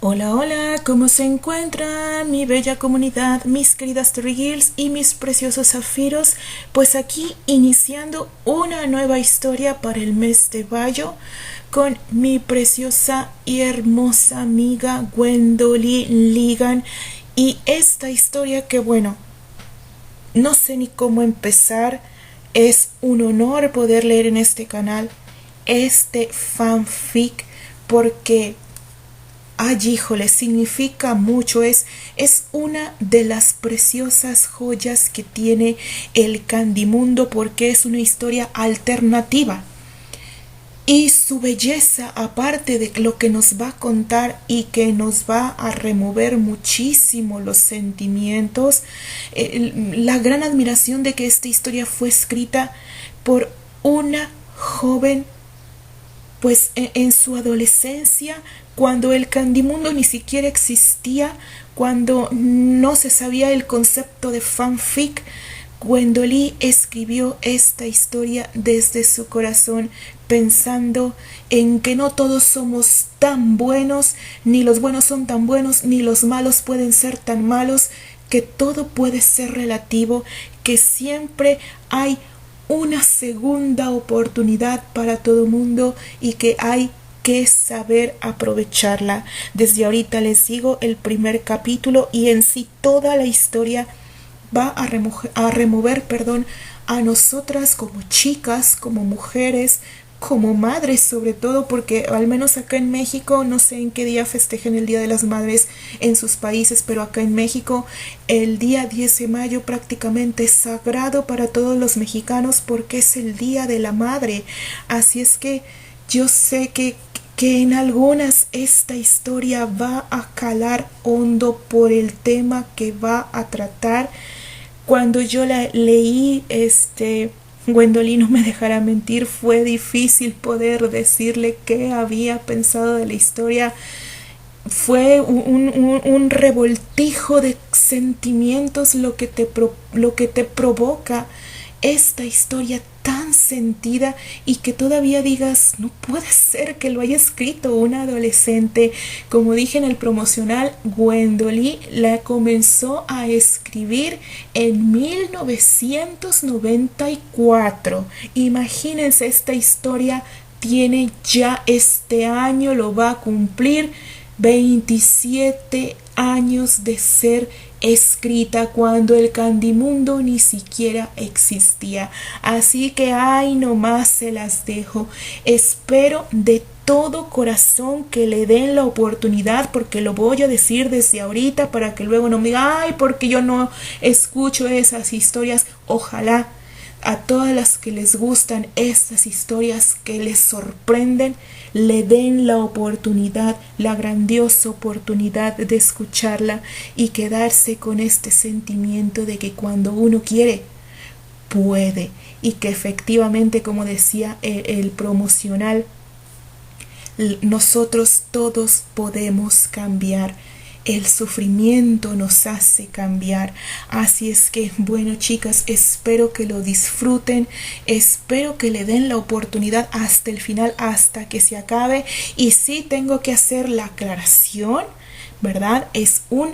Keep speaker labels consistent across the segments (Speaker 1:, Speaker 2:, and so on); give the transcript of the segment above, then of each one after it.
Speaker 1: Hola, hola, ¿cómo se encuentran mi bella comunidad, mis queridas Terry Girls y mis preciosos zafiros? Pues aquí iniciando una nueva historia para el mes de mayo con mi preciosa y hermosa amiga Gwendolyn Ligan. Y esta historia que bueno, no sé ni cómo empezar, es un honor poder leer en este canal este fanfic porque ay, híjole, significa mucho, es una de las preciosas joyas que tiene el Candimundo porque es una historia alternativa. Y su belleza, aparte de lo que nos va a contar y que nos va a remover muchísimo los sentimientos, la gran admiración de que esta historia fue escrita por una joven pues en su adolescencia, cuando el Candimundo ni siquiera existía, cuando no se sabía el concepto de fanfic, Gwendolyn escribió esta historia desde su corazón, pensando en que no todos somos tan buenos, ni los buenos son tan buenos, ni los malos pueden ser tan malos, que todo puede ser relativo, que siempre hay una segunda oportunidad para todo mundo y que hay que saber aprovecharla. Desde ahorita les digo, el primer capítulo y en sí toda la historia va a remover a nosotras como chicas, como mujeres, como madres sobre todo, porque al menos acá en México, no sé en qué día festejen el Día de las Madres en sus países, pero acá en México el día 10 de mayo prácticamente es sagrado para todos los mexicanos porque es el Día de la Madre. Así es que yo sé que en algunas esta historia va a calar hondo por el tema que va a tratar. Cuando yo la leí, Gwendolyn no me dejará mentir, fue difícil poder decirle qué había pensado de la historia. Fue un revoltijo de sentimientos lo que te provoca esta historia tan sentida y que todavía digas, no puede ser que lo haya escrito una adolescente. Como dije en el promocional, Gwendolyn la comenzó a escribir en 1994. Imagínense, esta historia tiene ya este año, lo va a cumplir 27 años de ser escrita cuando el Candimundo ni siquiera existía. Así que ay, nomás se las dejo. Espero de todo corazón que le den la oportunidad, porque lo voy a decir desde ahorita para que luego no me diga, ay, porque yo no escucho esas historias. Ojalá a todas las que les gustan estas historias que les sorprenden, le den la oportunidad, la grandiosa oportunidad de escucharla y quedarse con este sentimiento de que cuando uno quiere, puede. Y que efectivamente, como decía el promocional, nosotros todos podemos cambiar. El sufrimiento nos hace cambiar. Así es que, bueno, chicas, espero que lo disfruten, espero que le den la oportunidad hasta el final, hasta que se acabe. Y sí tengo que hacer la aclaración, ¿verdad? Es un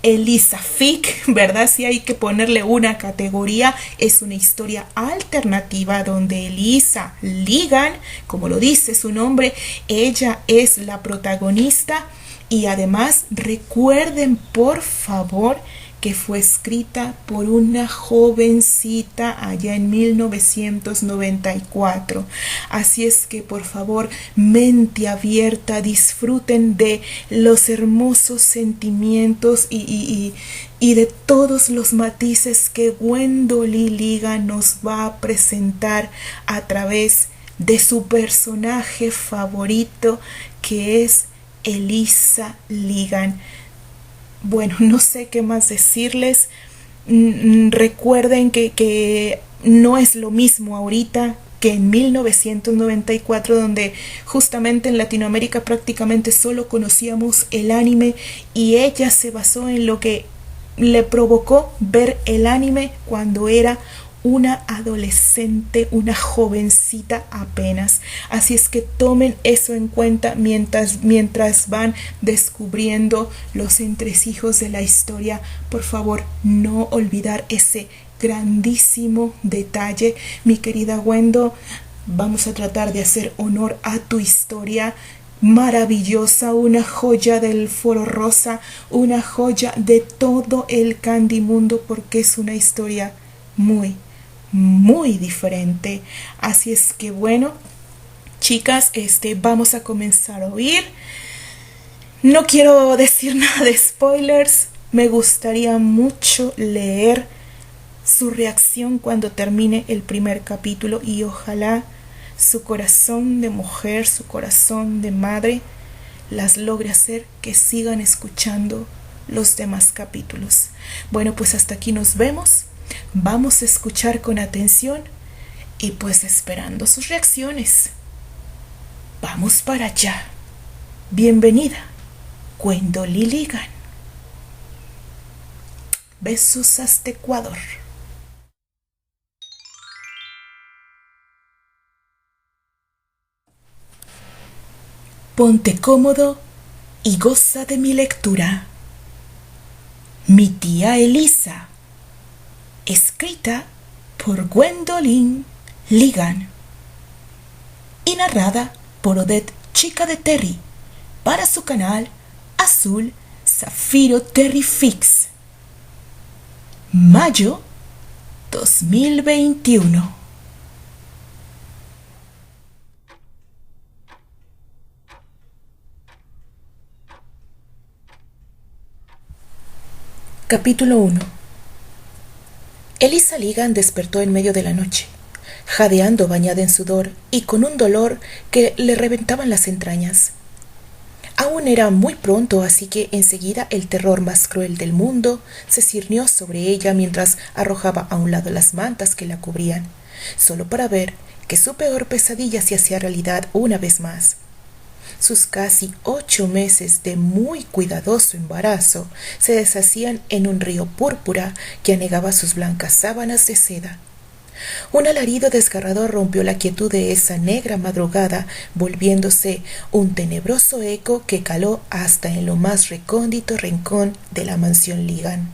Speaker 1: Elisafic, ¿verdad? Sí hay que ponerle una categoría. Es una historia alternativa donde Elisa Ligan, como lo dice su nombre, ella es la protagonista. Y además recuerden por favor que fue escrita por una jovencita allá en 1994. Así es que por favor, mente abierta, disfruten de los hermosos sentimientos y de todos los matices que Gwendolyn Ligan nos va a presentar a través de su personaje favorito, que es Elisa Ligan. Bueno, no sé qué más decirles. Recuerden que no es lo mismo ahorita que en 1994, donde justamente en Latinoamérica prácticamente solo conocíamos el anime y ella se basó en lo que le provocó ver el anime cuando era una adolescente, una jovencita apenas. Así es que tomen eso en cuenta mientras van descubriendo los entresijos de la historia. Por favor, no olvidar ese grandísimo detalle. Mi querida Wendo, vamos a tratar de hacer honor a tu historia maravillosa, una joya del Foro Rosa, una joya de todo el Candy Mundo, porque es una historia muy, muy diferente. Así es que bueno, chicas, vamos a comenzar a oír. No quiero decir nada de spoilers. Me gustaría mucho leer su reacción cuando termine el primer capítulo y ojalá su corazón de mujer, su corazón de madre las logre hacer que sigan escuchando los demás capítulos. Bueno, pues hasta aquí nos vemos. Vamos a escuchar con atención y pues esperando sus reacciones. Vamos para allá. Bienvenida, Gwendolyn Ligan. Besos hasta Ecuador. Ponte cómodo y goza de mi lectura. Mi tía Elisa, escrita por Gwendolyn Ligan y narrada por Odette Chica de Terry para su canal Azul Zafiro Terry Fix. Mayo 2021. Capítulo 1. Elisa Ligan despertó en medio de la noche, jadeando bañada en sudor y con un dolor que le reventaban las entrañas. Aún era muy pronto, así que enseguida el terror más cruel del mundo se ciñó sobre ella mientras arrojaba a un lado las mantas que la cubrían, solo para ver que su peor pesadilla se hacía realidad una vez más. Sus casi 8 meses de muy cuidadoso embarazo se deshacían en un río púrpura que anegaba sus blancas sábanas de seda. Un alarido desgarrador rompió la quietud de esa negra madrugada, volviéndose un tenebroso eco que caló hasta en lo más recóndito rincón de la mansión Ligan.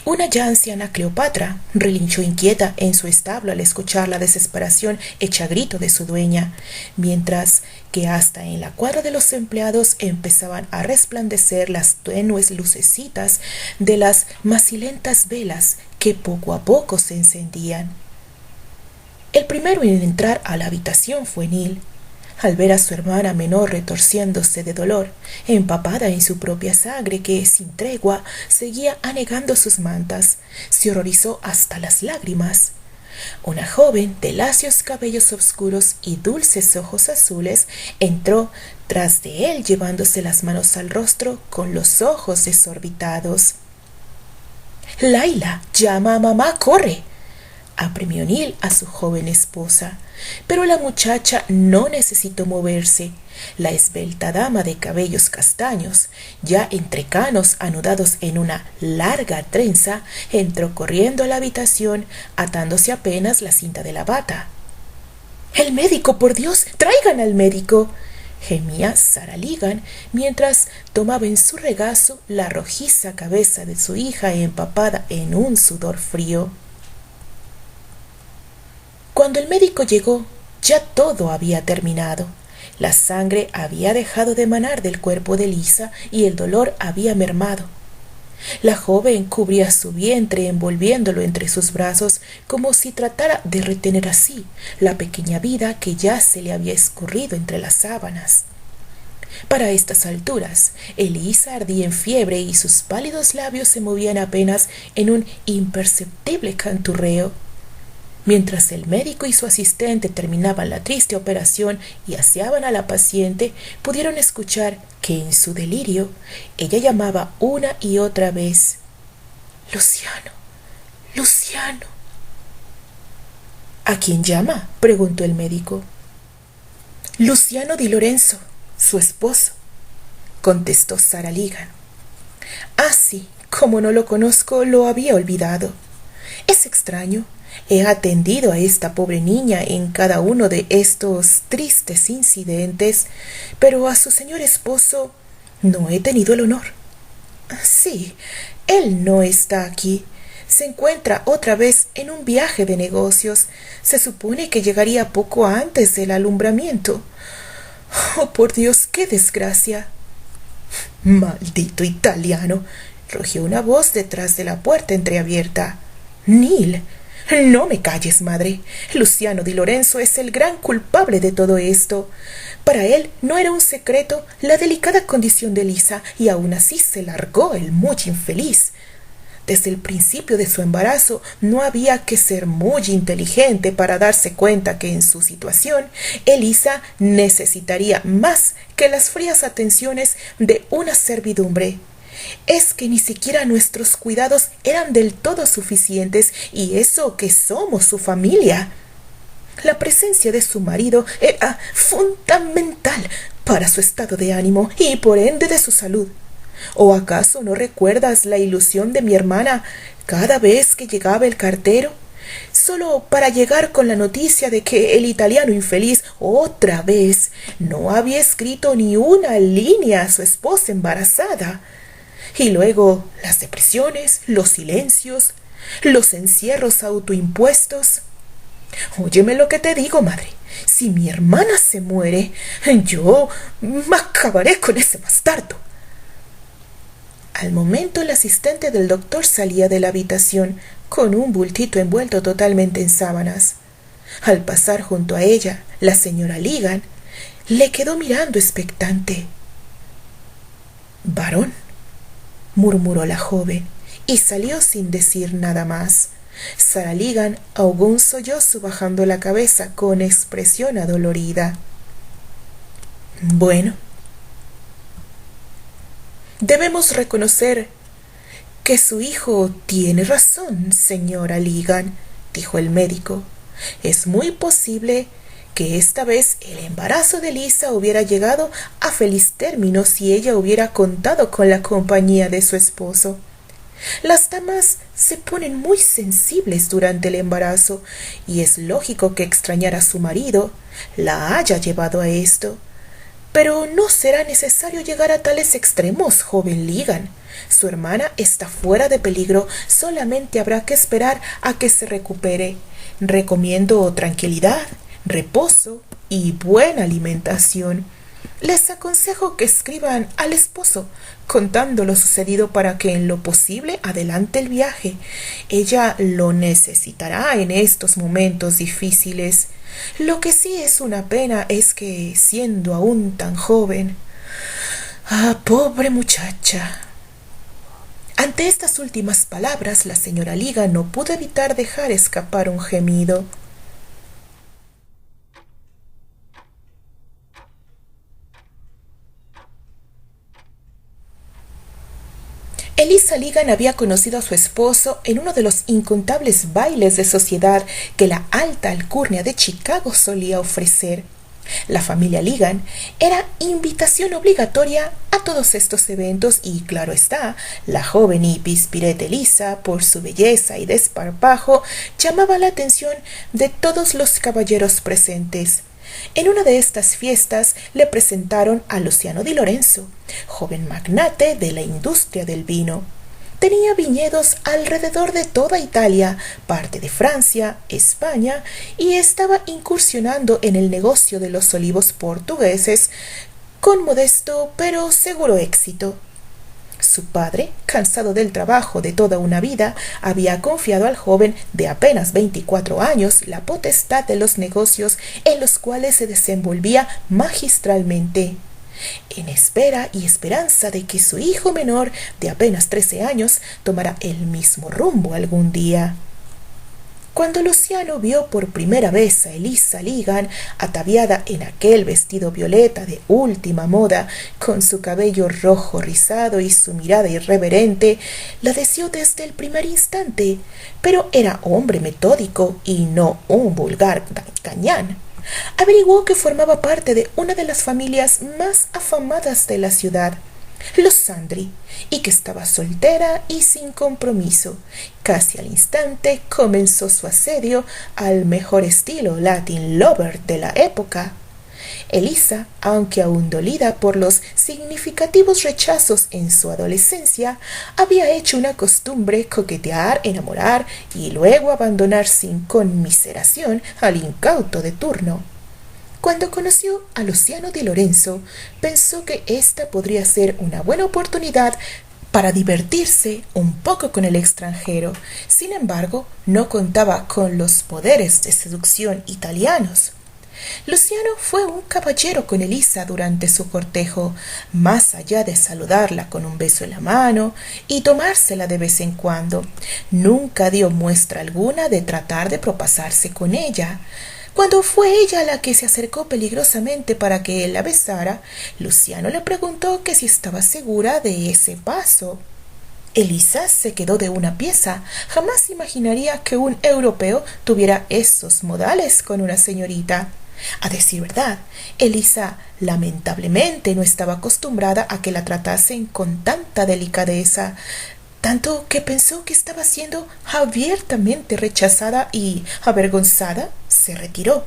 Speaker 1: Una ya anciana Cleopatra relinchó inquieta en su establo al escuchar la desesperación hecha grito de su dueña, mientras que hasta en la cuadra de los empleados empezaban a resplandecer las tenues lucecitas de las macilentas velas que poco a poco se encendían. El primero en entrar a la habitación fue Neil. Al ver a su hermana menor retorciéndose de dolor, empapada en su propia sangre que, sin tregua, seguía anegando sus mantas, se horrorizó hasta las lágrimas. Una joven de lacios cabellos oscuros y dulces ojos azules entró tras de él llevándose las manos al rostro con los ojos desorbitados. «Laila, llama a mamá, corre», apremió Neil a su joven esposa, pero la muchacha no necesitó moverse. La esbelta dama de cabellos castaños, ya entre canos anudados en una larga trenza, entró corriendo a la habitación, atándose apenas la cinta de la bata. «¡El médico, por Dios! ¡Traigan al médico!», gemía Sarah Ligan mientras tomaba en su regazo la rojiza cabeza de su hija empapada en un sudor frío. Cuando el médico llegó, ya todo había terminado. La sangre había dejado de emanar del cuerpo de Elisa y el dolor había mermado. La joven cubría su vientre envolviéndolo entre sus brazos como si tratara de retener así la pequeña vida que ya se le había escurrido entre las sábanas. Para estas alturas, Elisa ardía en fiebre y sus pálidos labios se movían apenas en un imperceptible canturreo. Mientras el médico y su asistente terminaban la triste operación y aseaban a la paciente, pudieron escuchar que en su delirio ella llamaba una y otra vez: «Luciano, Luciano». «¿A quién llama?», preguntó el médico. «Luciano Di Lorenzo, su esposo», contestó Sarah Ligan. «Ah, sí, Como no lo conozco, lo había olvidado. Es extraño. He atendido a esta pobre niña en cada uno de estos tristes incidentes, pero a su señor esposo no he tenido el honor. Sí, él no está aquí. Se encuentra otra vez en un viaje de negocios. Se supone que llegaría poco antes del alumbramiento. Oh, por Dios, qué desgracia. Maldito italiano, rugió una voz detrás de la puerta entreabierta. Neil, no me calles, madre. Luciano di Lorenzo es el gran culpable de todo esto. Para él no era un secreto la delicada condición de Lisa, y aún así se largó el muy infeliz. Desde el principio de su embarazo no había que ser muy inteligente para darse cuenta que en su situación Elisa necesitaría más que las frías atenciones de una servidumbre. Es que ni siquiera nuestros cuidados eran del todo suficientes, y eso que somos su familia. La presencia de su marido era fundamental para su estado de ánimo y por ende de su salud. ¿O acaso no recuerdas la ilusión de mi hermana cada vez que llegaba el cartero? Solo para llegar con la noticia de que el italiano infeliz otra vez no había escrito ni una línea a su esposa embarazada. Y luego las depresiones, los silencios, los encierros autoimpuestos. Óyeme lo que te digo, madre. Si mi hermana se muere, yo acabaré con ese bastardo. Al momento el asistente del doctor salía de la habitación con un bultito envuelto totalmente en sábanas. Al pasar junto a ella, la señora Ligan le quedó mirando expectante. «Varón», murmuró la joven, y salió sin decir nada más. Sarah Ligan ahogó un sollozo bajando la cabeza con expresión adolorida. «Bueno, debemos reconocer que su hijo tiene razón, señora Ligan», dijo el médico. «Es muy posible que esta vez el embarazo de Lisa hubiera llegado a feliz término si ella hubiera contado con la compañía de su esposo. Las damas se ponen muy sensibles durante el embarazo, y es lógico que extrañar a su marido la haya llevado a esto. Pero no será necesario llegar a tales extremos, joven Ligan. Su hermana está fuera de peligro, solamente habrá que esperar a que se recupere. Recomiendo tranquilidad, reposo y buena alimentación. Les aconsejo que escriban al esposo contando lo sucedido para que en lo posible adelante el viaje. Ella lo necesitará en estos momentos difíciles. Lo que sí es una pena es que, siendo aún tan joven... ¡Ah, pobre muchacha! Ante estas últimas palabras, la señora Ligan no pudo evitar dejar escapar un gemido. Elisa Ligan había conocido a su esposo en uno de los incontables bailes de sociedad que la alta alcurnia de Chicago solía ofrecer. La familia Ligan era invitación obligatoria a todos estos eventos y, claro está, la joven y pispireta Elisa, por su belleza y desparpajo, llamaba la atención de todos los caballeros presentes. En una de estas fiestas le presentaron a Luciano di Lorenzo, joven magnate de la industria del vino. Tenía viñedos alrededor de toda Italia, parte de Francia, España, y estaba incursionando en el negocio de los olivos portugueses con modesto pero seguro éxito. Su padre, cansado del trabajo de toda una vida, había confiado al joven de apenas 24 años la potestad de los negocios en los cuales se desenvolvía magistralmente. En espera y esperanza de que su hijo menor, de apenas 13 años, tomara el mismo rumbo algún día. Cuando Luciano vio por primera vez a Elisa Ligan ataviada en aquel vestido violeta de última moda, con su cabello rojo rizado y su mirada irreverente, la deseó desde el primer instante, pero era hombre metódico y no un vulgar gañán. Averiguó que formaba parte de una de las familias más afamadas de la ciudad. los Sandri, y que estaba soltera y sin compromiso. Casi al instante comenzó su asedio al mejor estilo Latin lover de la época. Elisa, aunque aún dolida por los significativos rechazos en su adolescencia, había hecho una costumbre coquetear, enamorar y luego abandonar sin conmiseración al incauto de turno. Cuando conoció a Luciano di Lorenzo, pensó que esta podría ser una buena oportunidad para divertirse un poco con el extranjero. Sin embargo, no contaba con los poderes de seducción italianos. Luciano fue un caballero con Elisa durante su cortejo, más allá de saludarla con un beso en la mano y tomársela de vez en cuando. Nunca dio muestra alguna de tratar de propasarse con ella. Cuando fue ella la que se acercó peligrosamente para que él la besara, Luciano le preguntó que si estaba segura de ese paso. Elisa se quedó de una pieza. Jamás imaginaría que un europeo tuviera esos modales con una señorita. A decir verdad, Elisa lamentablemente no estaba acostumbrada a que la tratasen con tanta delicadeza, tanto que pensó que estaba siendo abiertamente rechazada y, avergonzada, se retiró.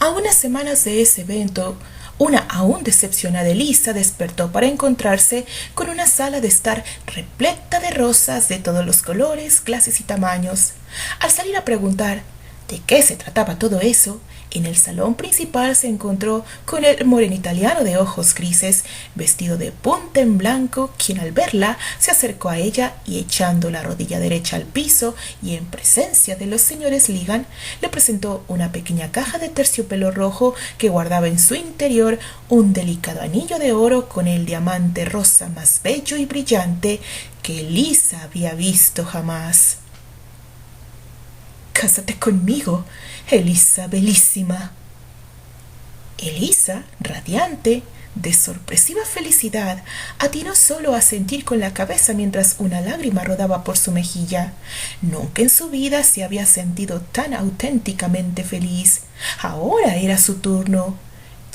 Speaker 1: A unas semanas de ese evento, una aún decepcionada Elisa despertó para encontrarse con una sala de estar repleta de rosas de todos los colores, clases y tamaños. Al salir a preguntar de qué se trataba todo eso, en el salón principal se encontró con el moreno italiano de ojos grises, vestido de punta en blanco, quien al verla se acercó a ella y echando la rodilla derecha al piso y en presencia de los señores Ligan, le presentó una pequeña caja de terciopelo rojo que guardaba en su interior un delicado anillo de oro con el diamante rosa más bello y brillante que Elisa había visto jamás. «Cásate conmigo, Elisa belísima». Elisa, radiante, de sorpresiva felicidad, atinó solo a sentir con la cabeza mientras una lágrima rodaba por su mejilla. Nunca en su vida se había sentido tan auténticamente feliz. Ahora era su turno.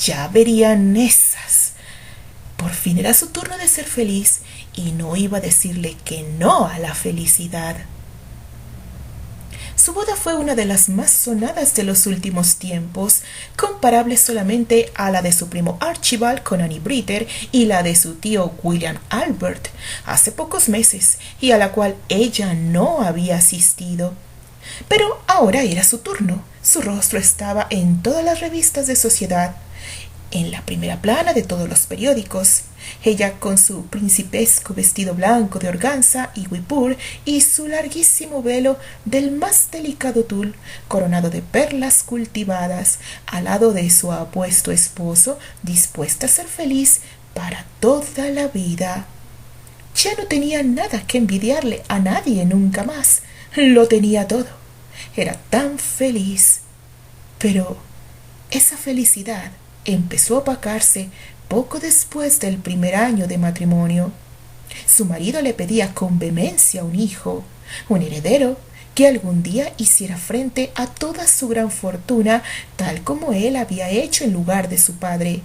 Speaker 1: Ya verían esas. Por fin era su turno de ser feliz y no iba a decirle que no a la felicidad. Su boda fue una de las más sonadas de los últimos tiempos, comparable solamente a la de su primo Archibald con Annie Britter y la de su tío William Albert hace pocos meses, y a la cual ella no había asistido. Pero ahora era su turno. Su rostro estaba en todas las revistas de sociedad, en la primera plana de todos los periódicos. Ella con su principesco vestido blanco de organza y guipur y su larguísimo velo del más delicado tul, coronado de perlas cultivadas, al lado de su apuesto esposo, dispuesta a ser feliz para toda la vida. Ya no tenía nada que envidiarle a nadie nunca más. Lo tenía todo. Era tan feliz. Pero esa felicidad empezó a opacarse poco después del primer año de matrimonio. Su marido le pedía con vehemencia un hijo, un heredero, que algún día hiciera frente a toda su gran fortuna, tal como él había hecho en lugar de su padre.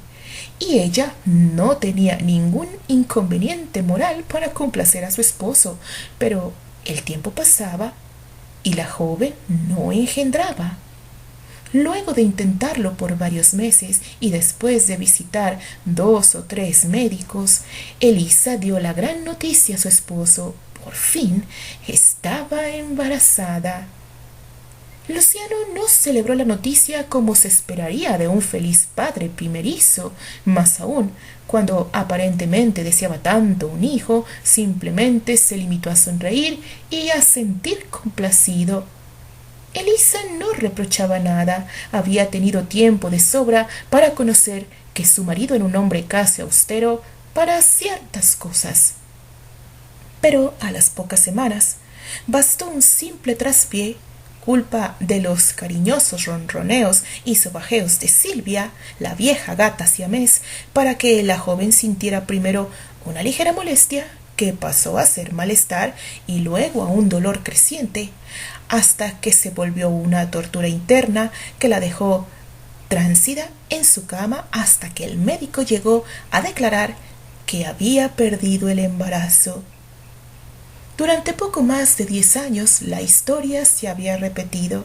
Speaker 1: Y ella no tenía ningún inconveniente moral para complacer a su esposo, pero el tiempo pasaba y la joven no engendraba. Luego de intentarlo por varios meses y después de visitar 2 o 3 médicos, Elisa dio la gran noticia a su esposo. Por fin estaba embarazada. Luciano no celebró la noticia como se esperaría de un feliz padre primerizo. Más aún, cuando aparentemente deseaba tanto un hijo, simplemente se limitó a sonreír y a sentir complacido. Elisa no reprochaba nada. Había tenido tiempo de sobra para conocer que su marido era un hombre casi austero para ciertas cosas. Pero a las pocas semanas bastó un simple traspié, culpa de los cariñosos ronroneos y sobajeos de Silvia, la vieja gata siamés, para que la joven sintiera primero una ligera molestia, que pasó a ser malestar y luego a un dolor creciente, hasta que se volvió una tortura interna que la dejó tránsida en su cama hasta que el médico llegó a declarar que había perdido el embarazo. Durante poco más de 10 años la historia se había repetido,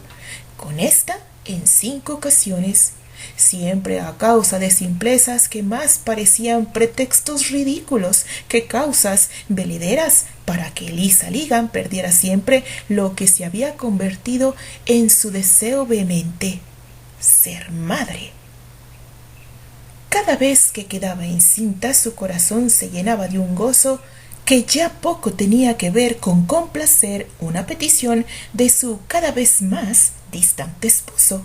Speaker 1: con esta en 5 ocasiones, siempre a causa de simplezas que más parecían pretextos ridículos que causas valederas para que Lisa Ligan perdiera siempre lo que se había convertido en su deseo vehemente: ser madre. Cada vez que quedaba encinta, su corazón se llenaba de un gozo que ya poco tenía que ver con complacer una petición de su cada vez más distante esposo,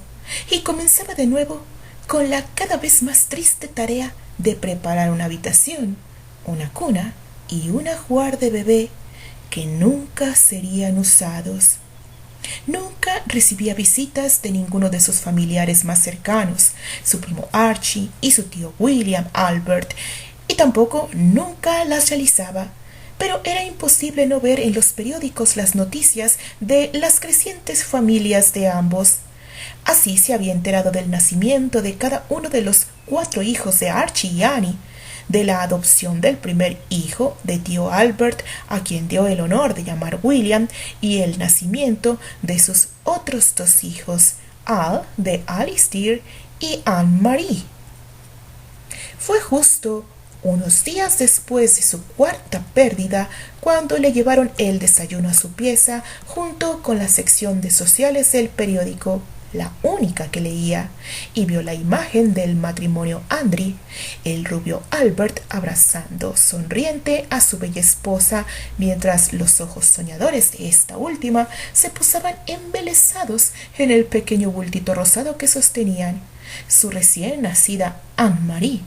Speaker 1: y comenzaba de nuevo con la cada vez más triste tarea de preparar una habitación, una cuna y un ajuar de bebé que nunca serían usados. Nunca recibía visitas de ninguno de sus familiares más cercanos, su primo Archie y su tío William Albert, y tampoco nunca las realizaba. Pero era imposible no ver en los periódicos las noticias de las crecientes familias de ambos. Así se había enterado del nacimiento de cada uno de los 4 hijos de Archie y Annie, de la adopción del primer hijo de tío Albert, a quien dio el honor de llamar William, y el nacimiento de sus otros 2 hijos, Al de Alistair y Anne-Marie. Fue justo unos días después de su 4ª pérdida cuando le llevaron el desayuno a su pieza junto con la sección de sociales del periódico, la única que leía, y vio la imagen del matrimonio Andrew, el rubio Albert abrazando sonriente a su bella esposa, mientras los ojos soñadores de esta última se posaban embelesados en el pequeño bultito rosado que sostenían, su recién nacida Anne-Marie.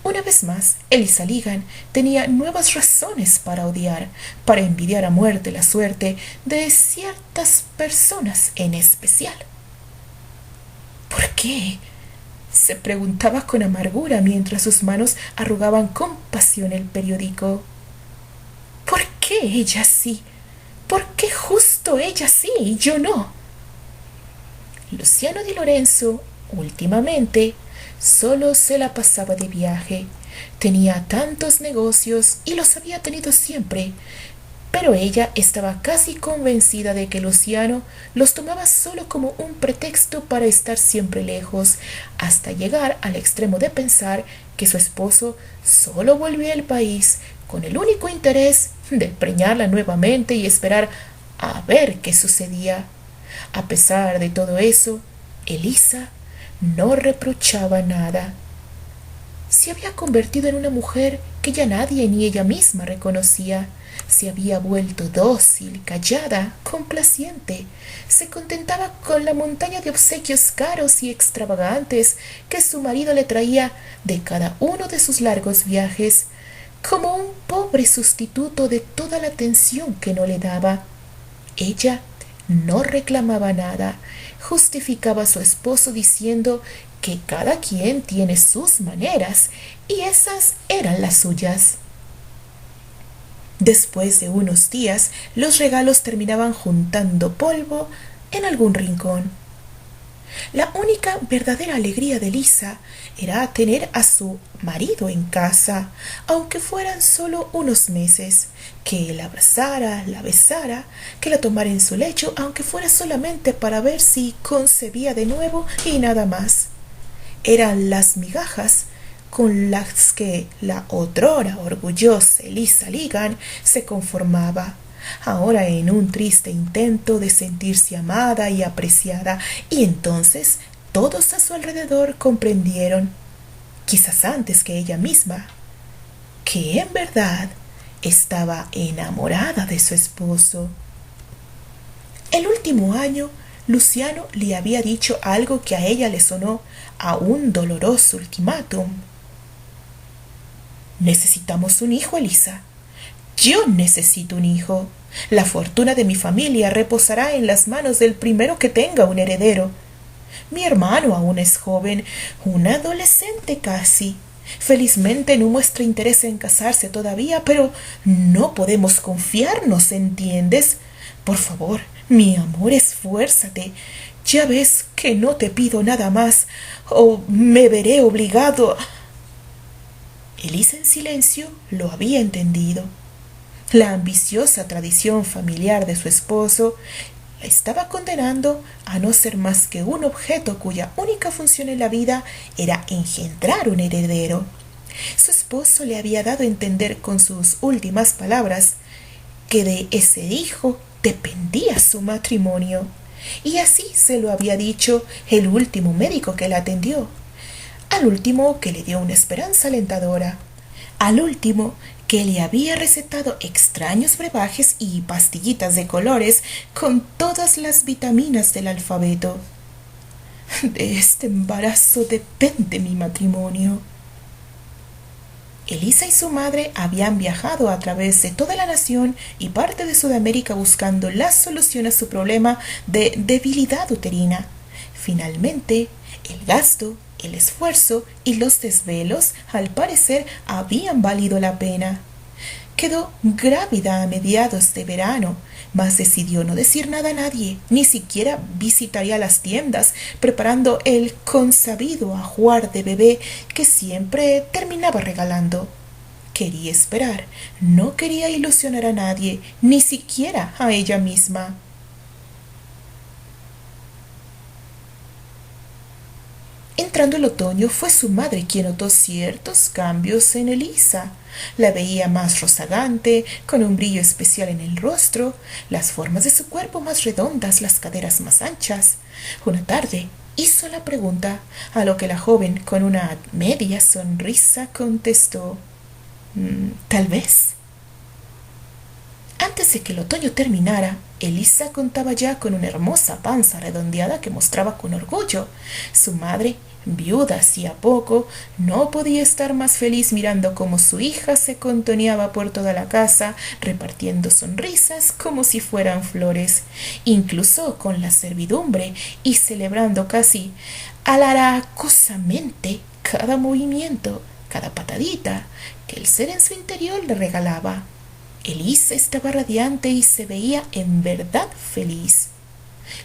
Speaker 1: Una vez más, Eliza Ligan tenía nuevas razones para odiar, para envidiar a muerte la suerte de ciertas personas en especial. ¿Por qué?, se preguntaba con amargura mientras sus manos arrugaban con pasión el periódico. ¿Por qué ella sí? ¿Por qué justo ella sí y yo no? Luciano Di Lorenzo, últimamente, solo se la pasaba de viaje. Tenía tantos negocios y los había tenido siempre, pero ella estaba casi convencida de que Luciano los tomaba solo como un pretexto para estar siempre lejos, hasta llegar al extremo de pensar que su esposo solo volvía al país con el único interés de preñarla nuevamente y esperar a ver qué sucedía. A pesar de todo eso, Eliza no reprochaba nada. Se había convertido en una mujer que ya nadie ni ella misma reconocía. Se había vuelto dócil, callada, complaciente. Se contentaba con la montaña de obsequios caros y extravagantes que su marido le traía de cada uno de sus largos viajes, como un pobre sustituto de toda la atención que no le daba. Ella no reclamaba nada, justificaba a su esposo diciendo que cada quien tiene sus maneras y esas eran las suyas. Después de unos días, los regalos terminaban juntando polvo en algún rincón. La única verdadera alegría de Lisa era tener a su marido en casa, aunque fueran solo unos meses, que la abrazara, la besara, que la tomara en su lecho, aunque fuera solamente para ver si concebía de nuevo y nada más. Eran las migajas con las que la otrora orgullosa Eliza Ligan se conformaba, ahora en un triste intento de sentirse amada y apreciada, y entonces todos a su alrededor comprendieron, quizás antes que ella misma, que en verdad estaba enamorada de su esposo. El último año, Luciano le había dicho algo que a ella le sonó a un doloroso ultimátum. Necesitamos un hijo, Eliza. Yo necesito un hijo. La fortuna de mi familia reposará en las manos del primero que tenga un heredero. Mi hermano aún es joven, un adolescente casi. Felizmente no muestra interés en casarse todavía, pero no podemos confiarnos, ¿entiendes? Por favor, mi amor, esfuérzate. Ya ves que no te pido nada más, o me veré obligado. Elisa en silencio lo había entendido. La ambiciosa tradición familiar de su esposo la estaba condenando a no ser más que un objeto cuya única función en la vida era engendrar un heredero. Su esposo le había dado a entender con sus últimas palabras que de ese hijo dependía su matrimonio. Y así se lo había dicho el último médico que la atendió, al último que le dio una esperanza alentadora, al último que le había recetado extraños brebajes y pastillitas de colores con todas las vitaminas del alfabeto. De este embarazo depende mi matrimonio. Elisa y su madre habían viajado a través de toda la nación y parte de Sudamérica buscando la solución a su problema de debilidad uterina. Finalmente, el gasto, el esfuerzo y los desvelos, al parecer, habían valido la pena. Quedó grávida a mediados de verano, mas decidió no decir nada a nadie, ni siquiera visitaría las tiendas, preparando el consabido ajuar de bebé que siempre terminaba regalando. Quería esperar, no quería ilusionar a nadie, ni siquiera a ella misma. Entrando el otoño, fue su madre quien notó ciertos cambios en Elisa. La veía más rozagante, con un brillo especial en el rostro, las formas de su cuerpo más redondas, las caderas más anchas. Una tarde hizo la pregunta, a lo que la joven, con una media sonrisa, contestó: tal vez. Antes de que el otoño terminara, Elisa contaba ya con una hermosa panza redondeada que mostraba con orgullo. Su madre, viuda hacía poco, no podía estar más feliz mirando cómo su hija se contoneaba por toda la casa, repartiendo sonrisas como si fueran flores, incluso con la servidumbre, y celebrando casi alaracosamente cada movimiento, cada patadita que el ser en su interior le regalaba. Elisa estaba radiante y se veía en verdad feliz.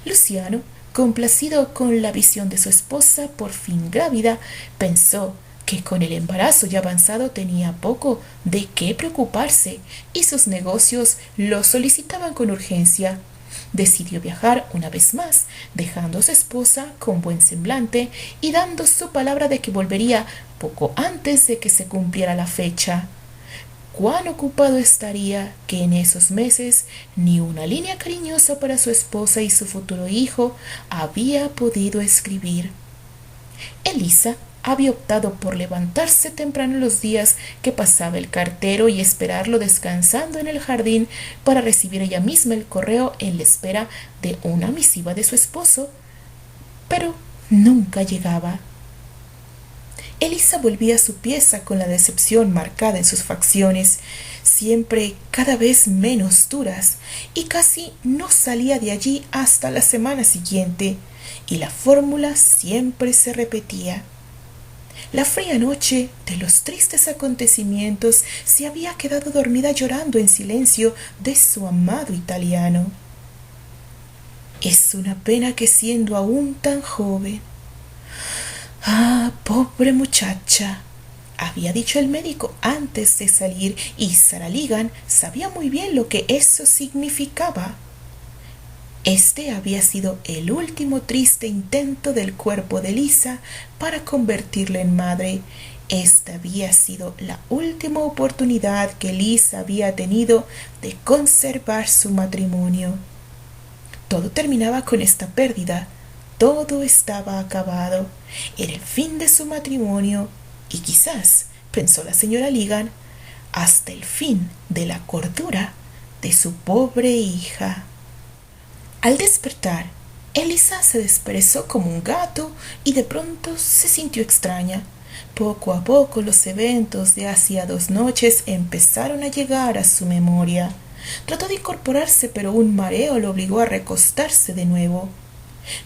Speaker 1: Luciano, complacido con la visión de su esposa por fin grávida, pensó que con el embarazo ya avanzado tenía poco de qué preocuparse y sus negocios lo solicitaban con urgencia. Decidió viajar una vez más, dejando a su esposa con buen semblante y dando su palabra de que volvería poco antes de que se cumpliera la fecha. Cuán ocupado estaría que en esos meses ni una línea cariñosa para su esposa y su futuro hijo había podido escribir. Elisa había optado por levantarse temprano los días que pasaba el cartero y esperarlo descansando en el jardín para recibir ella misma el correo en la espera de una misiva de su esposo, pero nunca llegaba. Elisa volvía a su pieza con la decepción marcada en sus facciones, siempre cada vez menos duras, y casi no salía de allí hasta la semana siguiente, y la fórmula siempre se repetía. La fría noche de los tristes acontecimientos se había quedado dormida llorando en silencio de su amado italiano. Es una pena que siendo aún tan joven. Ah, pobre muchacha, había dicho el médico antes de salir, y Sarah Ligan sabía muy bien lo que eso significaba. Este había sido el último triste intento del cuerpo de Elisa para convertirla en madre. Esta había sido la última oportunidad que Elisa había tenido de conservar su matrimonio. Todo terminaba con esta pérdida. Todo estaba acabado. Era el fin de su matrimonio y quizás, pensó la señora Ligan, hasta el fin de la cordura de su pobre hija. Al despertar, Elisa se desperezó como un gato y de pronto se sintió extraña. Poco a poco los eventos de hacía 2 noches empezaron a llegar a su memoria. Trató de incorporarse, pero un mareo lo obligó a recostarse de nuevo.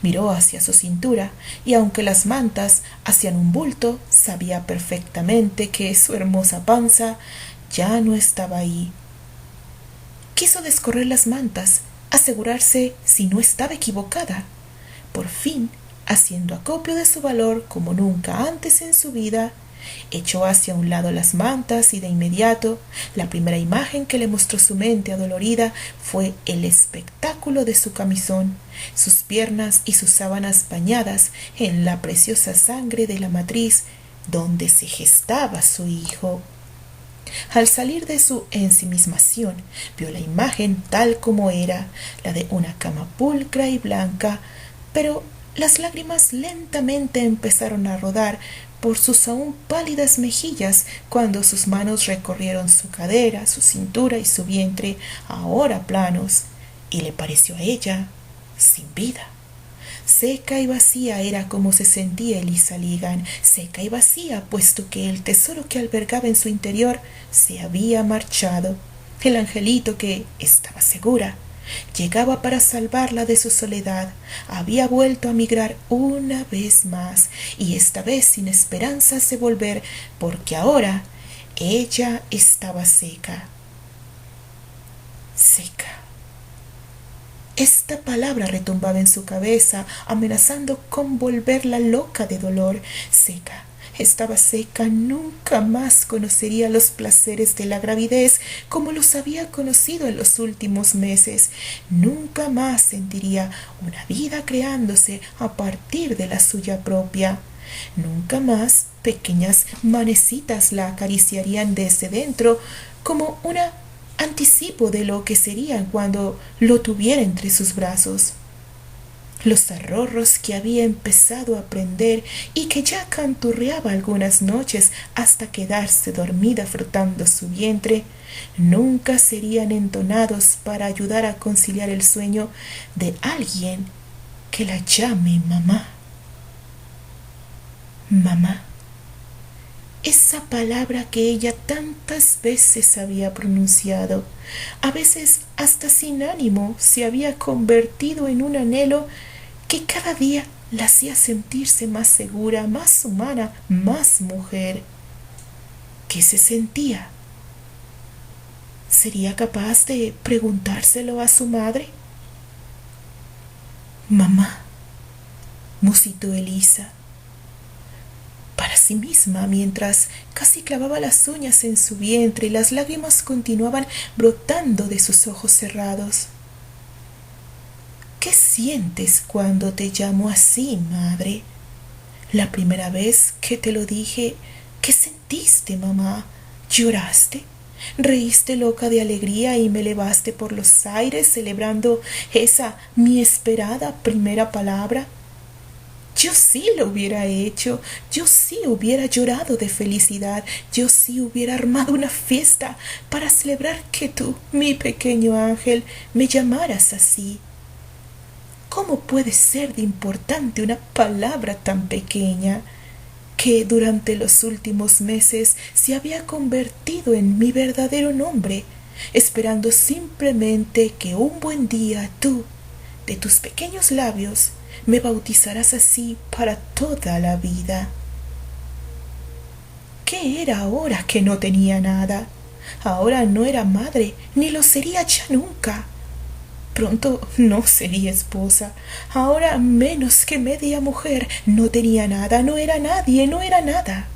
Speaker 1: Miró hacia su cintura y aunque las mantas hacían un bulto, sabía perfectamente que su hermosa panza ya no estaba ahí. Quiso descorrer las mantas, asegurarse si no estaba equivocada. Por fin, haciendo acopio de su valor como nunca antes en su vida, Echó hacia un lado las mantas y de inmediato la primera imagen que le mostró su mente adolorida fue el espectáculo de su camisón, sus piernas y sus sábanas bañadas en la preciosa sangre de la matriz donde se gestaba su hijo. Al salir de su ensimismación, vio la imagen tal como era, la de una cama pulcra y blanca, pero las lágrimas lentamente empezaron a rodar por sus aún pálidas mejillas cuando sus manos recorrieron su cadera, su cintura y su vientre, ahora planos, y le pareció a ella sin vida. Seca y vacía era como se sentía Elisa Ligan, seca y vacía, puesto que el tesoro que albergaba en su interior se había marchado. El angelito que, estaba segura, llegaba para salvarla de su soledad, había vuelto a migrar una vez más, y esta vez sin esperanzas de volver, porque ahora ella estaba seca. Seca. Esta palabra retumbaba en su cabeza, amenazando con volverla loca de dolor. Seca. Estaba seca, nunca más conocería los placeres de la gravidez como los había conocido en los últimos meses. Nunca más sentiría una vida creándose a partir de la suya propia. Nunca más pequeñas manecitas la acariciarían desde dentro como una anticipo de lo que sería cuando lo tuviera entre sus brazos. Los arrorros que había empezado a aprender y que ya canturreaba algunas noches hasta quedarse dormida frotando su vientre, nunca serían entonados para ayudar a conciliar el sueño de alguien que la llame mamá. Mamá. Esa palabra que ella tantas veces había pronunciado, a veces hasta sin ánimo, se había convertido en un anhelo que cada día la hacía sentirse más segura, más humana, más mujer. ¿Qué se sentía? ¿Sería capaz de preguntárselo a su madre? Mamá, musitó Elisa para sí misma mientras casi clavaba las uñas en su vientre y las lágrimas continuaban brotando de sus ojos cerrados. ¿Qué sientes cuando te llamo así, madre? La primera vez que te lo dije, ¿qué sentiste, mamá? ¿Lloraste? ¿Reíste loca de alegría y me elevaste por los aires celebrando esa mi esperada primera palabra? Yo sí lo hubiera hecho, yo sí hubiera llorado de felicidad, yo sí hubiera armado una fiesta para celebrar que tú, mi pequeño ángel, me llamaras así. ¿Cómo puede ser de importante una palabra tan pequeña que durante los últimos meses se había convertido en mi verdadero nombre, esperando simplemente que un buen día tú, de tus pequeños labios, me bautizarás así para toda la vida? ¿Qué era ahora que no tenía nada? Ahora no era madre, ni lo sería ya nunca. Pronto no sería esposa, ahora menos que media mujer, no tenía nada, no era nadie, no era nada.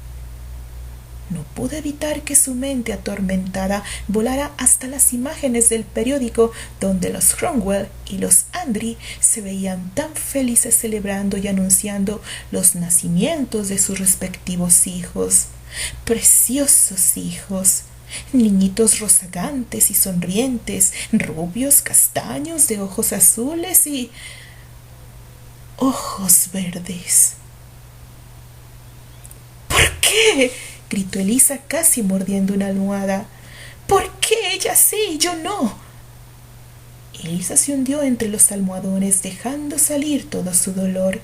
Speaker 1: No pude evitar que su mente atormentada volara hasta las imágenes del periódico donde los Cromwell y los Andry se veían tan felices celebrando y anunciando los nacimientos de sus respectivos hijos. Preciosos hijos, niñitos rozagantes y sonrientes, rubios, castaños, de ojos azules y ojos verdes. ¿Por qué?, gritó Elisa casi mordiendo una almohada. ¿Por qué ella sí y yo no? Elisa se hundió entre los almohadones dejando salir todo su dolor.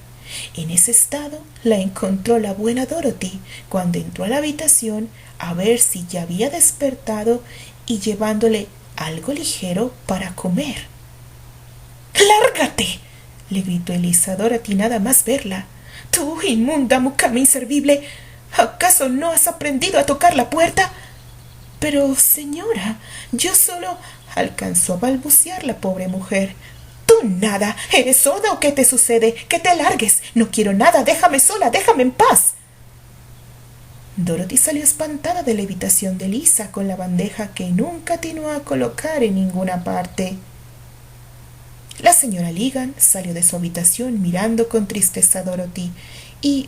Speaker 1: En ese estado la encontró la buena Dorothy cuando entró a la habitación a ver si ya había despertado y llevándole algo ligero para comer. ¡Lárgate!, le gritó Elisa a Dorothy nada más verla. ¡Tú, inmunda mucama inservible! ¿Acaso no has aprendido a tocar la puerta? Pero, señora, yo solo... alcanzó a balbucear la pobre mujer. ¡Tú nada! ¿Eres sorda o qué te sucede? ¡Que te largues! No quiero nada, déjame sola, déjame en paz. Dorothy salió espantada de la habitación de Lisa con la bandeja que nunca atinó a colocar en ninguna parte. La señora Ligan salió de su habitación mirando con tristeza a Dorothy y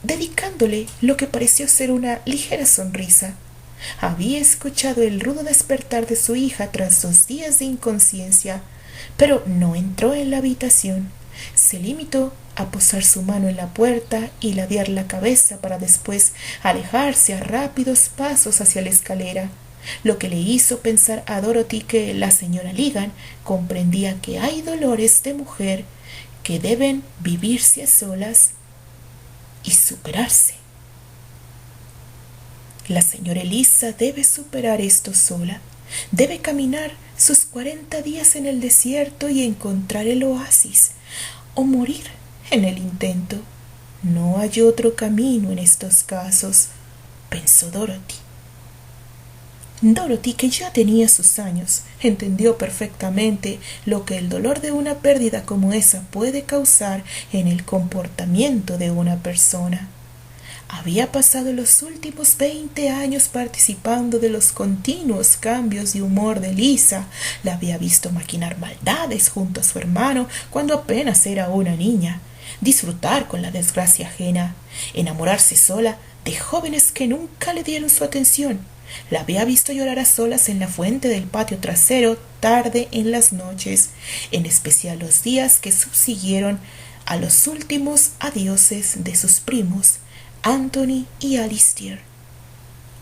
Speaker 1: dedicándole lo que pareció ser una ligera sonrisa. Había escuchado el rudo despertar de su hija tras 2 días de inconsciencia, pero no entró en la habitación. Se limitó a posar su mano en la puerta y ladear la cabeza para después alejarse a rápidos pasos hacia la escalera, lo que le hizo pensar a Dorothy que la señora Ligan comprendía que hay dolores de mujer que deben vivirse a solas y superarse. La señora Elisa debe superar esto sola. Debe caminar sus 40 días en el desierto y encontrar el oasis, o morir en el intento. No hay otro camino en estos casos, pensó Dorothy. Dorothy, que ya tenía sus años, entendió perfectamente lo que el dolor de una pérdida como esa puede causar en el comportamiento de una persona. Había pasado los últimos 20 años participando de los continuos cambios de humor de Lisa. La había visto maquinar maldades junto a su hermano cuando apenas era una niña, disfrutar con la desgracia ajena, enamorarse sola de jóvenes que nunca le dieron su atención. La había visto llorar a solas en la fuente del patio trasero tarde en las noches, en especial los días que subsiguieron a los últimos adioses de sus primos, Anthony y Alistair.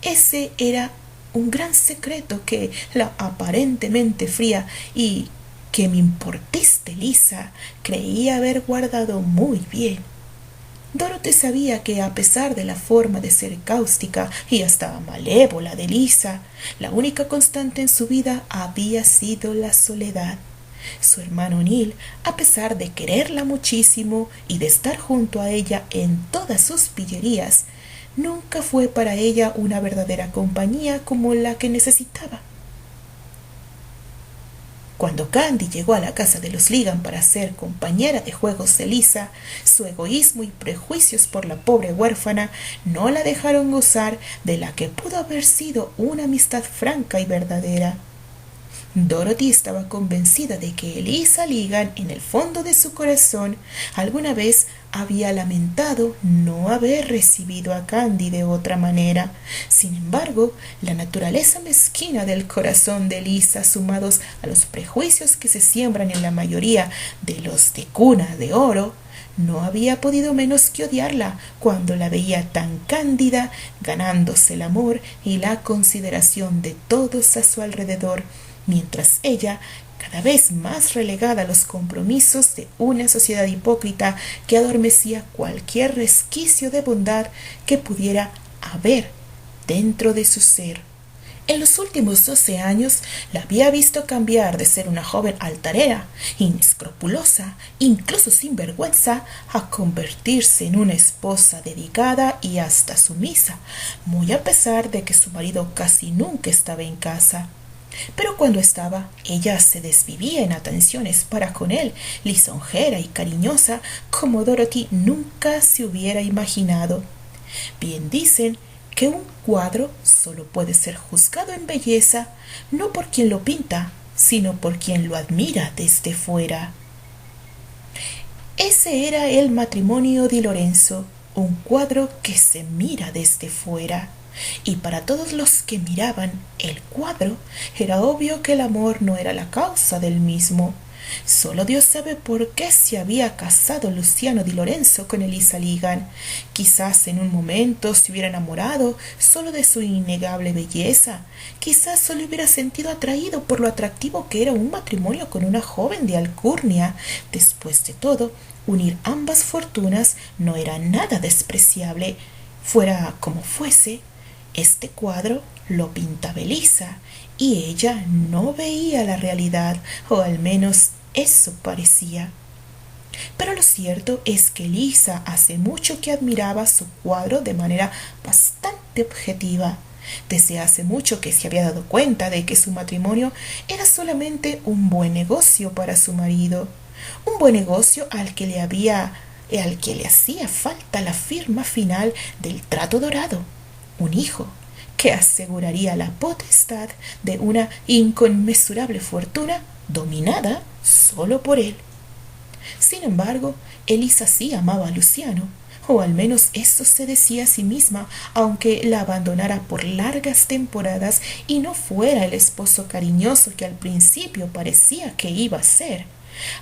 Speaker 1: Ese era un gran secreto que la aparentemente fría y que me importiste Lisa creía haber guardado muy bien. Dorothy sabía que a pesar de la forma de ser cáustica y hasta malévola de Lisa, la única constante en su vida había sido la soledad. Su hermano Neil, a pesar de quererla muchísimo y de estar junto a ella en todas sus pillerías, nunca fue para ella una verdadera compañía como la que necesitaba. Cuando Candy llegó a la casa de los Ligan para ser compañera de juegos de Lisa, su egoísmo y prejuicios por la pobre huérfana no la dejaron gozar de la que pudo haber sido una amistad franca y verdadera. Dorothy estaba convencida de que Elisa Ligan, en el fondo de su corazón, alguna vez había lamentado no haber recibido a Candy de otra manera. Sin embargo, la naturaleza mezquina del corazón de Elisa, sumados a los prejuicios que se siembran en la mayoría de los de cuna de oro, no había podido menos que odiarla cuando la veía tan cándida, ganándose el amor y la consideración de todos a su alrededor, mientras ella, cada vez más relegada a los compromisos de una sociedad hipócrita que adormecía cualquier resquicio de bondad que pudiera haber dentro de su ser. En los últimos 12 años la había visto cambiar de ser una joven altanera, inescrupulosa, incluso sin vergüenza, a convertirse en una esposa dedicada y hasta sumisa, muy a pesar de que su marido casi nunca estaba en casa. Pero cuando estaba, ella se desvivía en atenciones para con él, lisonjera y cariñosa como Dorothy nunca se hubiera imaginado. Bien dicen que un cuadro solo puede ser juzgado en belleza no por quien lo pinta, sino por quien lo admira desde fuera. Ese era el matrimonio de Lorenzo, un cuadro que se mira desde fuera. Y para todos los que miraban el cuadro, era obvio que el amor no era la causa del mismo. Solo Dios sabe por qué se había casado Luciano di Lorenzo con Elisa Ligan. Quizás en un momento se hubiera enamorado solo de su innegable belleza. Quizás solo hubiera sentido atraído por lo atractivo que era un matrimonio con una joven de alcurnia. Después de todo, unir ambas fortunas no era nada despreciable. Fuera como fuese, este cuadro lo pintaba Elisa, y ella no veía la realidad, o al menos eso parecía. Pero lo cierto es que Elisa hace mucho que admiraba su cuadro de manera bastante objetiva. Desde hace mucho que se había dado cuenta de que su matrimonio era solamente un buen negocio para su marido, un buen negocio al que le hacía falta la firma final del trato dorado. un hijo que aseguraría la potestad de una inconmensurable fortuna dominada solo por él. Sin embargo, Elisa sí amaba a Luciano, o al menos eso se decía a sí misma, aunque la abandonara por largas temporadas y no fuera el esposo cariñoso que al principio parecía que iba a ser.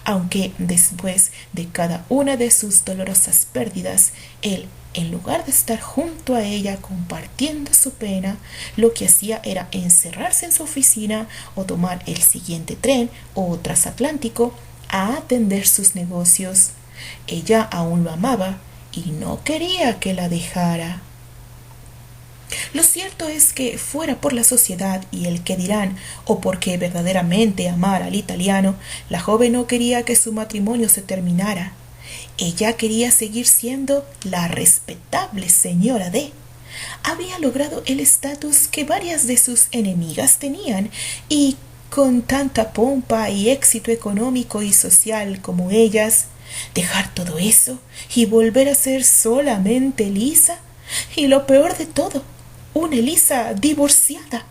Speaker 1: Aunque después de cada una de sus dolorosas pérdidas, él, en lugar de estar junto a ella compartiendo su pena, lo que hacía era encerrarse en su oficina o tomar el siguiente tren o transatlántico a atender sus negocios. Ella aún lo amaba y no quería que la dejara. Lo cierto es que, fuera por la sociedad y el que dirán, o porque verdaderamente amara al italiano, la joven no quería que su matrimonio se terminara. Ella quería seguir siendo la respetable señora D. Había logrado el estatus que varias de sus enemigas tenían, y con tanta pompa y éxito económico y social como ellas, dejar todo eso y volver a ser solamente Elisa. Y lo peor de todo, una Elisa divorciada.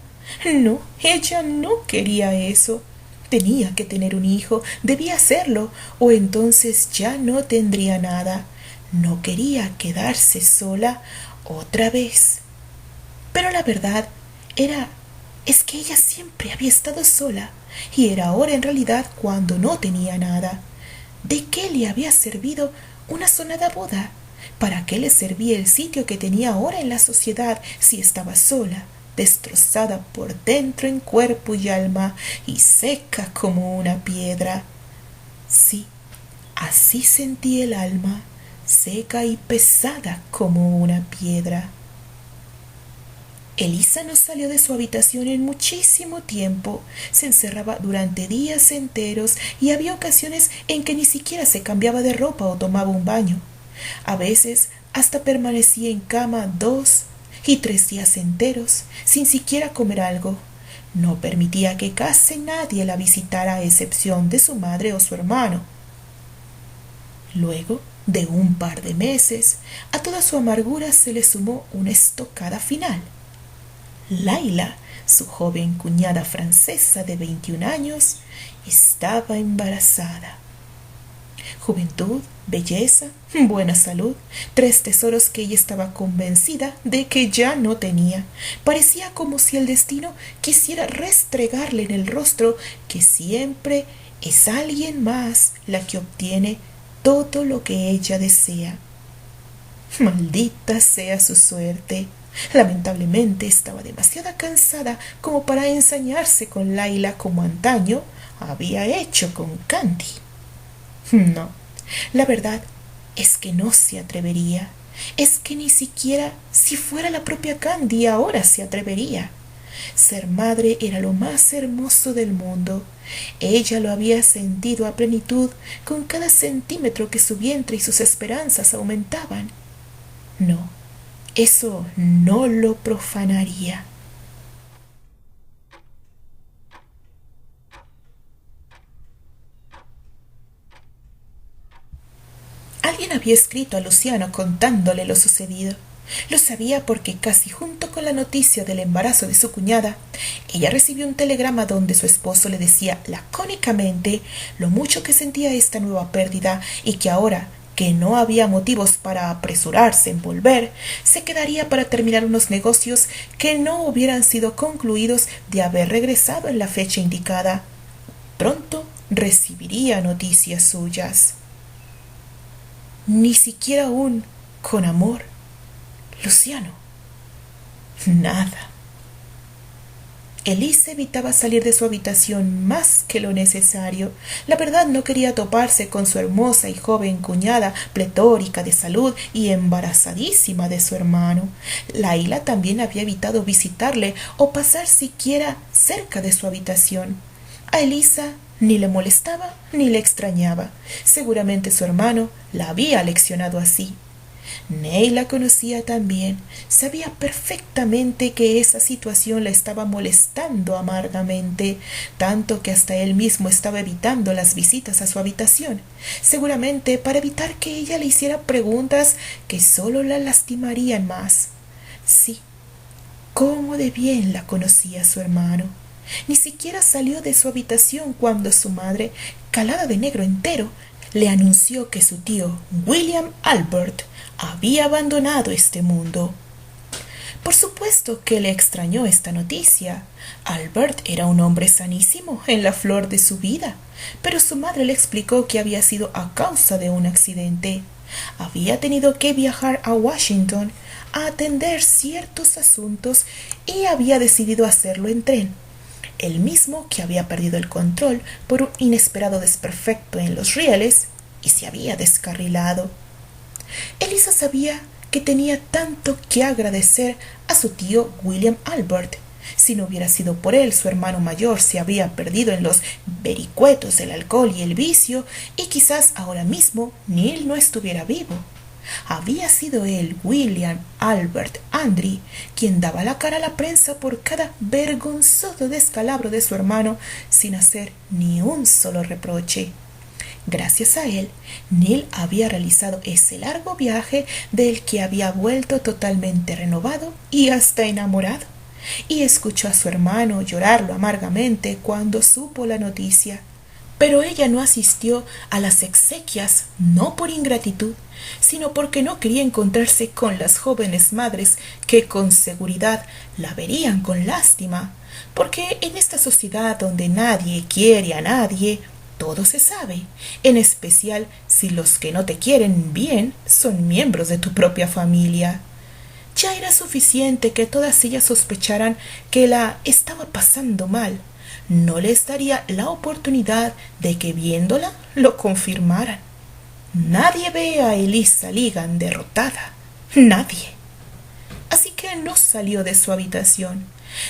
Speaker 1: No, ella no quería eso. Tenía que tener un hijo, debía hacerlo, o entonces ya no tendría nada. No quería quedarse sola otra vez. Pero la verdad es que ella siempre había estado sola, y era ahora en realidad cuando no tenía nada. ¿De qué le había servido una sonada boda? ¿Para qué le servía el sitio que tenía ahora en la sociedad si estaba sola, destrozada por dentro en cuerpo y alma y seca como una piedra? Sí, así sentía el alma, seca y pesada como una piedra. Elisa no salió de su habitación en muchísimo tiempo. Se encerraba durante días enteros y había ocasiones en que ni siquiera se cambiaba de ropa o tomaba un baño. A veces hasta permanecía en cama 2 y 3 días enteros sin siquiera comer algo. No permitía que casi nadie la visitara a excepción de su madre o su hermano. Luego de un par de meses, a toda su amargura se le sumó una estocada final. Laila, su joven cuñada francesa de 21 años, estaba embarazada. Juventud, belleza, buena salud, 3 tesoros que ella estaba convencida de que ya no tenía. Parecía como si el destino quisiera restregarle en el rostro que siempre es alguien más la que obtiene todo lo que ella desea. Maldita sea su suerte. Lamentablemente estaba demasiado cansada como para ensañarse con Laila como antaño había hecho con Candy. No, la verdad es que no se atrevería. Es que ni siquiera si fuera la propia Candy ahora se atrevería. Ser madre era lo más hermoso del mundo. Ella lo había sentido a plenitud con cada centímetro que su vientre y sus esperanzas aumentaban. No, eso no lo profanaría. Alguien había escrito a Luciano contándole lo sucedido. Lo sabía porque casi junto con la noticia del embarazo de su cuñada, ella recibió un telegrama donde su esposo le decía lacónicamente lo mucho que sentía esta nueva pérdida y que ahora que no había motivos para apresurarse en volver, se quedaría para terminar unos negocios que no hubieran sido concluidos de haber regresado en la fecha indicada. Pronto recibiría noticias suyas. Ni siquiera aún con amor. Luciano. Nada. Elisa evitaba salir de su habitación más que lo necesario. La verdad no quería toparse con su hermosa y joven cuñada, pletórica de salud y embarazadísima de su hermano. Laila también había evitado visitarle o pasar siquiera cerca de su habitación. A Elisa ni le molestaba ni le extrañaba. Seguramente su hermano la había leccionado así. Ney la conocía también. Sabía perfectamente que esa situación la estaba molestando amargamente, tanto que hasta él mismo estaba evitando las visitas a su habitación, seguramente para evitar que ella le hiciera preguntas que solo la lastimarían más. Sí, Cómo de bien la conocía su hermano. Ni siquiera salió de su habitación cuando su madre, calada de negro entero, le anunció que su tío William Albert había abandonado este mundo. Por supuesto que le extrañó esta noticia. Albert era un hombre sanísimo, en la flor de su vida, pero su madre le explicó que había sido a causa de un accidente. Había tenido que viajar a Washington a atender ciertos asuntos y había decidido hacerlo en tren, el mismo que había perdido el control por un inesperado desperfecto en los rieles y se había descarrilado. Elisa sabía que tenía tanto que agradecer a su tío William Albert. Si no hubiera sido por él, su hermano mayor se habría perdido en los vericuetos del alcohol y el vicio, y quizás ahora mismo Neil no estuviera vivo. Había sido él, William Albert Andry, quien daba la cara a la prensa por cada vergonzoso descalabro de su hermano sin hacer ni un solo reproche. Gracias a él, Neil había realizado ese largo viaje del que había vuelto totalmente renovado y hasta enamorado, y escuchó a su hermano llorarlo amargamente cuando supo la noticia. Pero ella no asistió a las exequias no por ingratitud, sino porque no quería encontrarse con las jóvenes madres que con seguridad la verían con lástima, porque en esta sociedad donde nadie quiere a nadie, todo se sabe, en especial si los que no te quieren bien son miembros de tu propia familia. Ya era suficiente que todas ellas sospecharan que la estaba pasando mal. No les daría la oportunidad de que viéndola lo confirmaran. Nadie ve a Elisa Ligan derrotada. Nadie. Así que no salió de su habitación.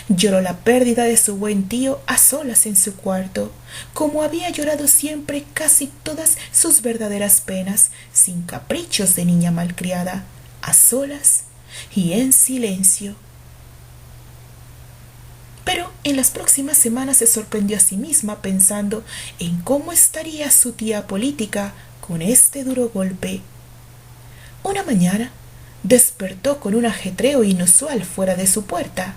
Speaker 1: Lloró la pérdida de su buen tío a solas en su cuarto, como había llorado siempre casi todas sus verdaderas penas, sin caprichos de niña malcriada, a solas y en silencio. Pero en las próximas semanas se sorprendió a sí misma pensando en cómo estaría su tía política con este duro golpe. Una mañana despertó con un ajetreo inusual fuera de su puerta.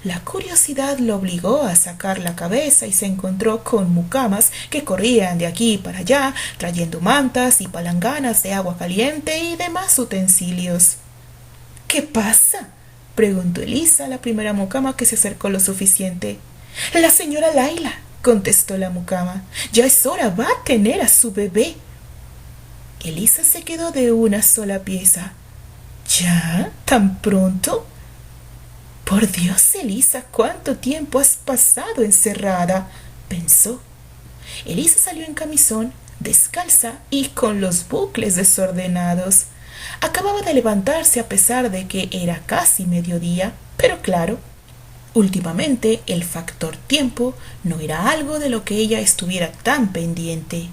Speaker 1: La curiosidad lo obligó a sacar la cabeza y se encontró con mucamas que corrían de aquí para allá, trayendo mantas y palanganas de agua caliente y demás utensilios. ¿Qué pasa?, preguntó Elisa a la primera mucama que se acercó lo suficiente. La señora Laila, contestó la mucama. Ya es hora, va a tener a su bebé. Elisa se quedó de una sola pieza. ¿Ya? ¿Tan pronto? Por Dios, Elisa, ¿cuánto tiempo has pasado encerrada?, pensó. Elisa salió en camisón, descalza y con los bucles desordenados. Acababa de levantarse a pesar de que era casi mediodía, pero claro, últimamente el factor tiempo no era algo de lo que ella estuviera tan pendiente.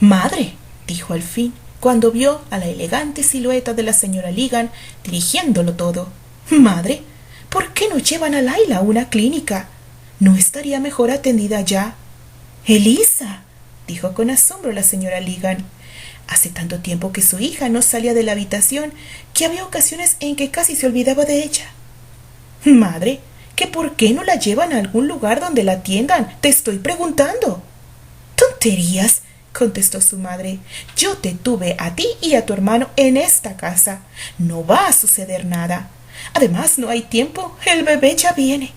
Speaker 1: «Madre», dijo al fin, cuando vio a la elegante silueta de la señora Ligan dirigiéndolo todo. «Madre, ¿por qué no llevan a Laila a una clínica? ¿No estaría mejor atendida ya?» «Elisa», dijo con asombro la señora Ligan. Hace tanto tiempo que su hija no salía de la habitación que había ocasiones en que casi se olvidaba de ella. «Madre, ¿que por qué no la llevan a algún lugar donde la atiendan? Te estoy preguntando». «Tonterías», contestó su madre. «Yo te tuve a ti y a tu hermano en esta casa. No va a suceder nada. Además, no hay tiempo. El bebé ya viene.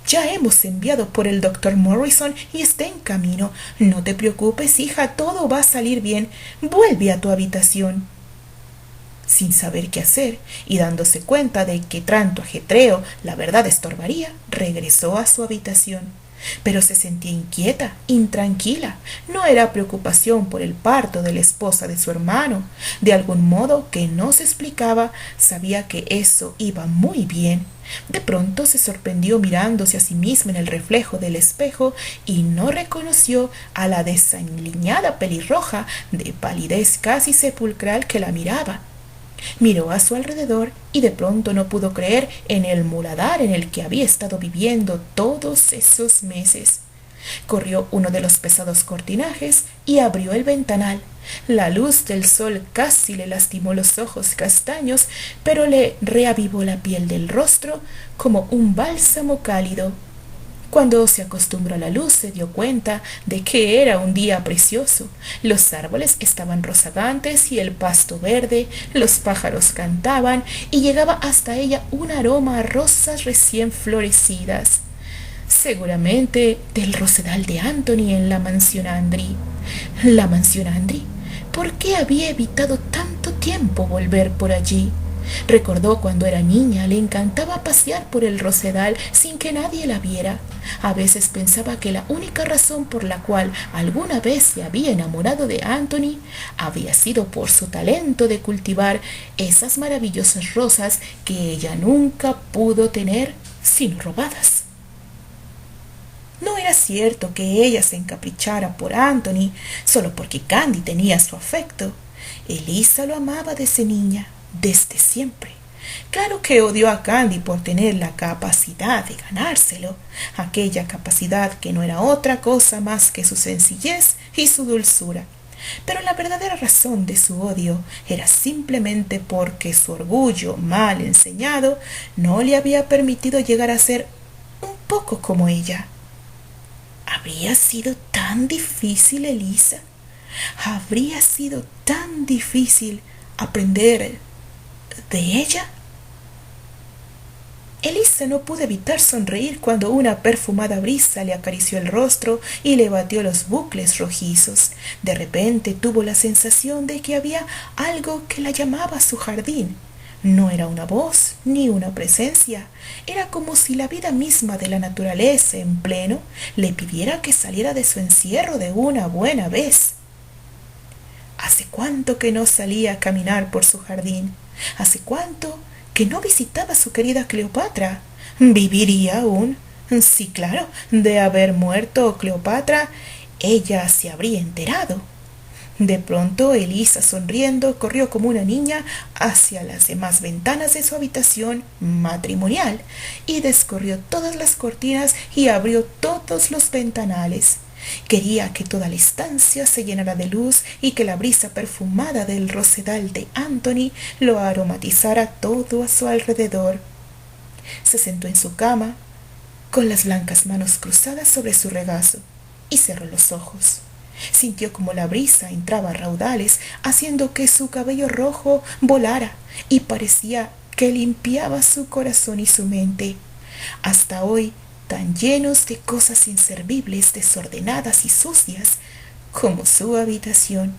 Speaker 1: Ya hemos enviado por el doctor Morrison y está en camino. No te preocupes, hija, todo va a salir bien. Vuelve a tu habitación». Sin saber qué hacer y dándose cuenta de que tanto ajetreo la verdad estorbaría, regresó a su habitación. Pero se sentía inquieta, intranquila. No era preocupación por el parto de la esposa de su hermano. De algún modo que no se explicaba, sabía que eso iba muy bien. De pronto se sorprendió mirándose a sí misma en el reflejo del espejo y no reconoció a la desaliñada pelirroja de palidez casi sepulcral que la miraba. Miró a su alrededor y de pronto no pudo creer en el muladar en el que había estado viviendo todos esos meses. Corrió uno de los pesados cortinajes y abrió el ventanal. La luz del sol casi le lastimó los ojos castaños, pero le reavivó la piel del rostro como un bálsamo cálido. Cuando se acostumbró a la luz, se dio cuenta de que era un día precioso. Los árboles estaban rozagantes y el pasto verde, los pájaros cantaban y llegaba hasta ella un aroma a rosas recién florecidas. Seguramente del rosedal de Anthony en la mansión Andry. ¿La mansión Andry? ¿Por qué había evitado tanto tiempo volver por allí? Recordó cuando era niña, le encantaba pasear por el rosedal sin que nadie la viera. A veces pensaba que la única razón por la cual alguna vez se había enamorado de Anthony había sido por su talento de cultivar esas maravillosas rosas que ella nunca pudo tener sino robadas. No era cierto que ella se encaprichara por Anthony solo porque Candy tenía su afecto. Elisa lo amaba desde niña, desde siempre. Claro que odió a Candy por tener la capacidad de ganárselo, aquella capacidad que no era otra cosa más que su sencillez y su dulzura. Pero la verdadera razón de su odio era simplemente porque su orgullo mal enseñado no le había permitido llegar a ser un poco como ella. ¿Habría sido tan difícil, Elisa? ¿Habría sido tan difícil aprender de ella? Elisa no pudo evitar sonreír cuando una perfumada brisa le acarició el rostro y le batió los bucles rojizos. De repente tuvo la sensación de que había algo que la llamaba a su jardín. No era una voz ni una presencia, era como si la vida misma de la naturaleza en pleno le pidiera que saliera de su encierro de una buena vez. ¿Hace cuánto que no salía a caminar por su jardín? ¿Hace cuánto que no visitaba a su querida Cleopatra? ¿Viviría aún? Sí, claro, de haber muerto Cleopatra, ella se habría enterado. De pronto Elisa, sonriendo, corrió como una niña hacia las demás ventanas de su habitación matrimonial y descorrió todas las cortinas y abrió todos los ventanales. Quería que toda la estancia se llenara de luz y que la brisa perfumada del rosedal de Anthony lo aromatizara todo a su alrededor. Se sentó en su cama, con las blancas manos cruzadas sobre su regazo, y cerró los ojos. Sintió como la brisa entraba a raudales, haciendo que su cabello rojo volara, y parecía que limpiaba su corazón y su mente. Hasta hoy, tan llenos de cosas inservibles, desordenadas y sucias, como su habitación.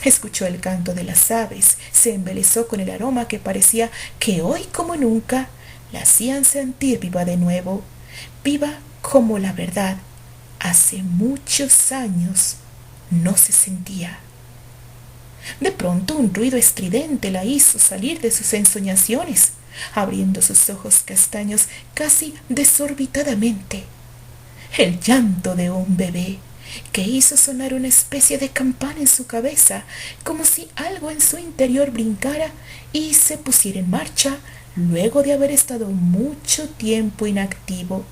Speaker 1: Escuchó el canto de las aves, se embelesó con el aroma que parecía que hoy como nunca la hacían sentir viva de nuevo, viva como la verdad hace muchos años no se sentía. De pronto un ruido estridente la hizo salir de sus ensoñaciones, abriendo sus ojos castaños casi desorbitadamente. El llanto de un bebé que hizo sonar una especie de campana en su cabeza, como si algo en su interior brincara y se pusiera en marcha luego de haber estado mucho tiempo inactivo.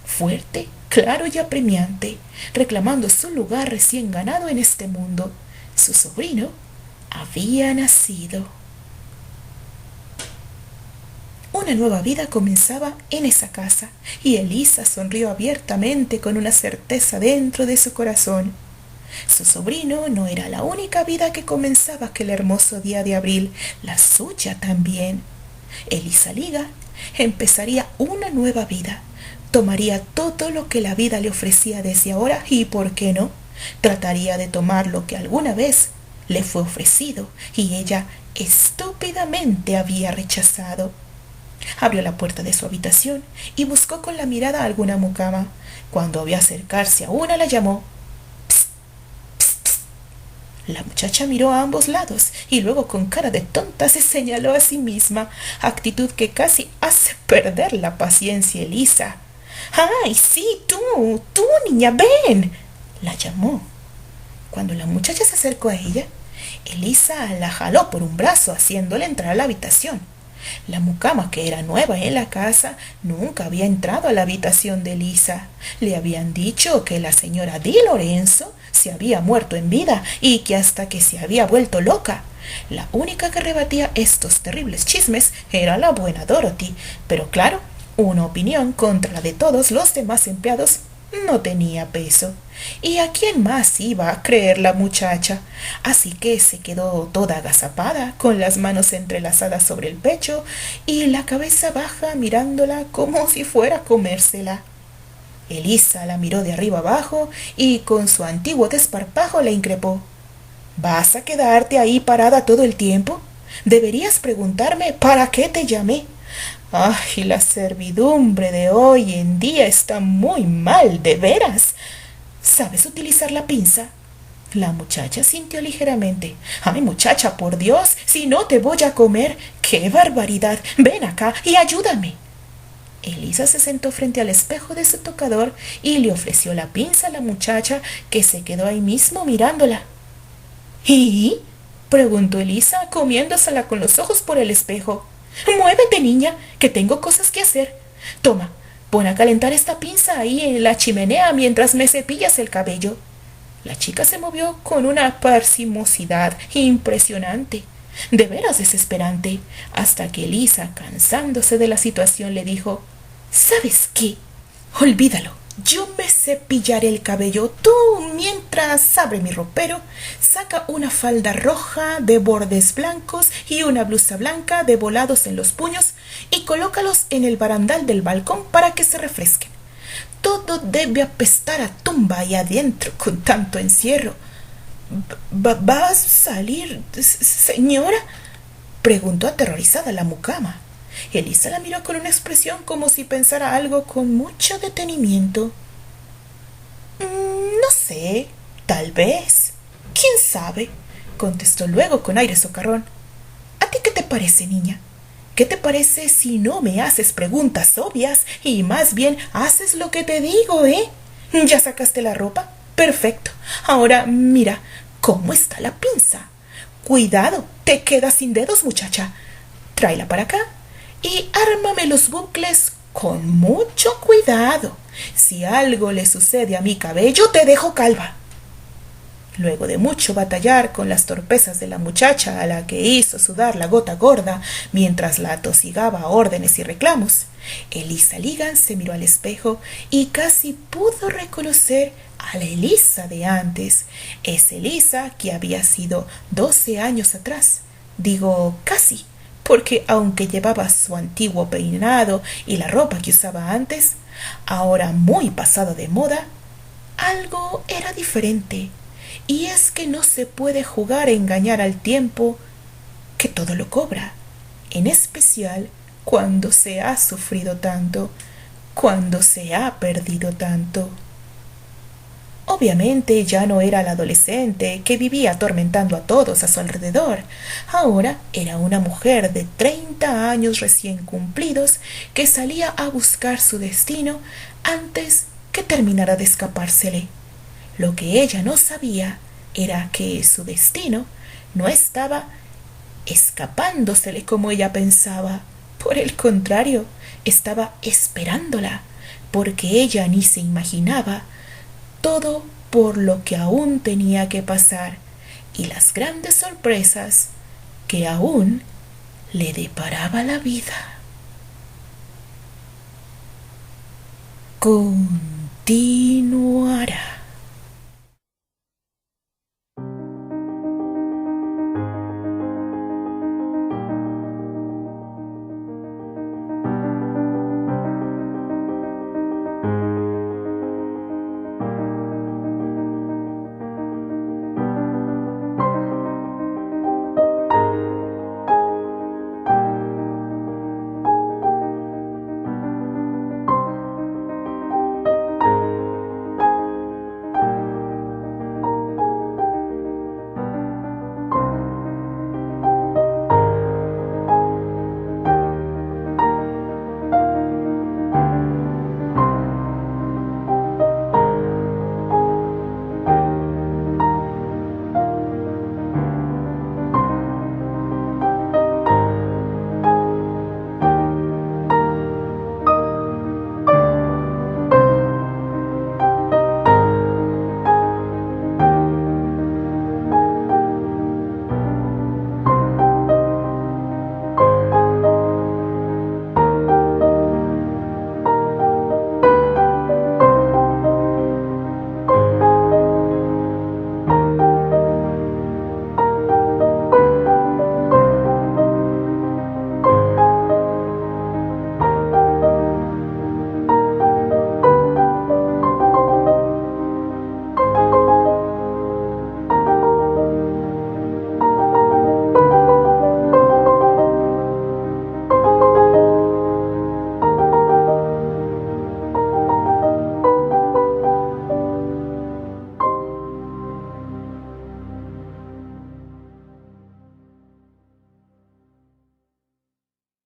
Speaker 1: Fuerte, claro y apremiante, reclamando su lugar recién ganado en este mundo. Su sobrino había nacido. Una nueva vida comenzaba en esa casa, y Elisa sonrió abiertamente con una certeza dentro de su corazón. Su sobrino no era la única vida que comenzaba aquel hermoso día de abril, la suya también. Elisa Liga empezaría una nueva vida. Tomaría todo lo que la vida le ofrecía desde ahora y, ¿por qué no?, trataría de tomar lo que alguna vez le fue ofrecido y ella estúpidamente había rechazado. Abrió la puerta de su habitación y buscó con la mirada alguna mucama. Cuando vio acercarse a una, la llamó. «Psst, psst, psst». La muchacha miró a ambos lados y luego con cara de tonta se señaló a sí misma, actitud que casi hace perder la paciencia a Elisa. «¡Ay, sí, tú, niña, ven!», la llamó. Cuando la muchacha se acercó a ella, Elisa la jaló por un brazo, haciéndole entrar a la habitación. La mucama, que era nueva en la casa, nunca había entrado a la habitación de Elisa. Le habían dicho que la señora Di Lorenzo se había muerto en vida y que hasta que se había vuelto loca. La única que rebatía estos terribles chismes era la buena Dorothy, pero claro, una opinión contra la de todos los demás empleados no tenía peso. ¿Y a quién más iba a creer la muchacha? Así que se quedó toda agazapada, con las manos entrelazadas sobre el pecho y la cabeza baja mirándola como si fuera a comérsela. Elisa la miró de arriba abajo y con su antiguo desparpajo le increpó. ¿Vas a quedarte ahí parada todo el tiempo? Deberías preguntarme para qué te llamé. Ay, la servidumbre de hoy en día está muy mal, de veras. ¿Sabes utilizar la pinza? La muchacha sintió ligeramente. Ay, muchacha, por Dios, si no te voy a comer. ¡Qué barbaridad! Ven acá y ayúdame. Elisa se sentó frente al espejo de su tocador y le ofreció la pinza a la muchacha, que se quedó ahí mismo mirándola. ¿Y? Preguntó Elisa, comiéndosela con los ojos por el espejo. Muévete, niña, que tengo cosas que hacer. Toma, pon a calentar esta pinza ahí en la chimenea mientras me cepillas el cabello. La chica se movió con una parsimosiedad impresionante, de veras desesperante, hasta que Elisa, cansándose de la situación, le dijo: ¿Sabes qué? Olvídalo. Yo me cepillaré el cabello. Tú, mientras abre mi ropero, saca una falda roja de bordes blancos y una blusa blanca de volados en los puños y colócalos en el barandal del balcón para que se refresquen. Todo debe apestar a tumba ahí adentro con tanto encierro. ¿Va a salir, señora?, preguntó aterrorizada la mucama. Elisa la miró con una expresión como si pensara algo con mucho detenimiento. No sé, tal vez. ¿Quién sabe?, contestó luego con aire socarrón. ¿A ti qué te parece, niña? ¿Qué te parece si no me haces preguntas obvias y más bien haces lo que te digo, eh? ¿Ya sacaste la ropa? Perfecto. Ahora mira cómo está la pinza. Cuidado, te quedas sin dedos, muchacha. Tráela para acá y ármame los bucles con mucho cuidado. Si algo le sucede a mi cabello, te dejo calva. Luego de mucho batallar con las torpezas de la muchacha, a la que hizo sudar la gota gorda mientras la atosigaba a órdenes y reclamos, Elisa Ligan se miró al espejo y casi pudo reconocer a la Elisa de antes, esa Elisa que había sido 12 años atrás. Digo casi, porque aunque llevaba su antiguo peinado y la ropa que usaba antes, ahora muy pasada de moda, algo era diferente. Y es que no se puede jugar a engañar al tiempo, que todo lo cobra, en especial cuando se ha sufrido tanto, cuando se ha perdido tanto. Obviamente ya no era la adolescente que vivía atormentando a todos a su alrededor. Ahora era una mujer de 30 años recién cumplidos que salía a buscar su destino antes que terminara de escapársele. Lo que ella no sabía era que su destino no estaba escapándosele como ella pensaba. Por el contrario, estaba esperándola, porque ella ni se imaginaba todo por lo que aún tenía que pasar y las grandes sorpresas que aún le deparaba la vida. Continuamos.